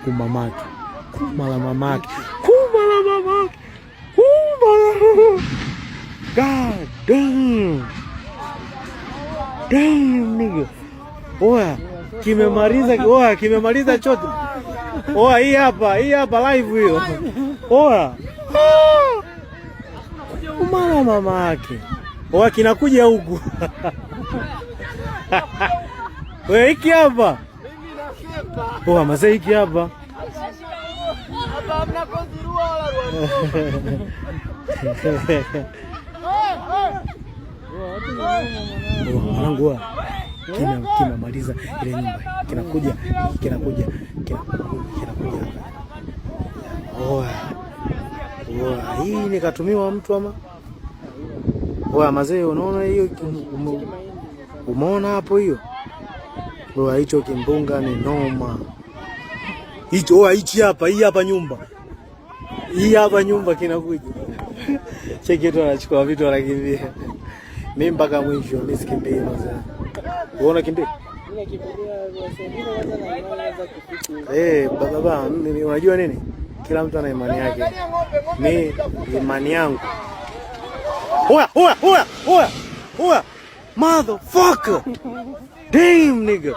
kumamake. Kumala mamake. Kumala mamake. Kumala. God damn. Damn nigga. Oya, kimemaliza chote. Oya, hii hapa live hiyo. Oya. Kumala mamake. Oya, kinakuja huku. Wewe hiki hapa. Oya, mazee hiki hapa. Hapa hamna konzirua wala mwanangu kimemaliza ile nyumba. Kinakuja. Oya, hii nikatumiwa mtu ama? Oya mazee, unaona hiyo? Umeona hapo hiyo? Oya, hicho kimbunga ni noma. Hicho oya, hii hapa nyumba. Hii hapa nyumba kinakuja. Cheki tu anachukua vitu anakimbia. Mimi mpaka mwisho, mimi sikimbie mazee. Unaona kimbia? Mimi nakimbilia baba, mimi unajua nini? Kila mtu ana imani yake. Mimi imani yangu. Oya. Motherfucker. Damn nigga.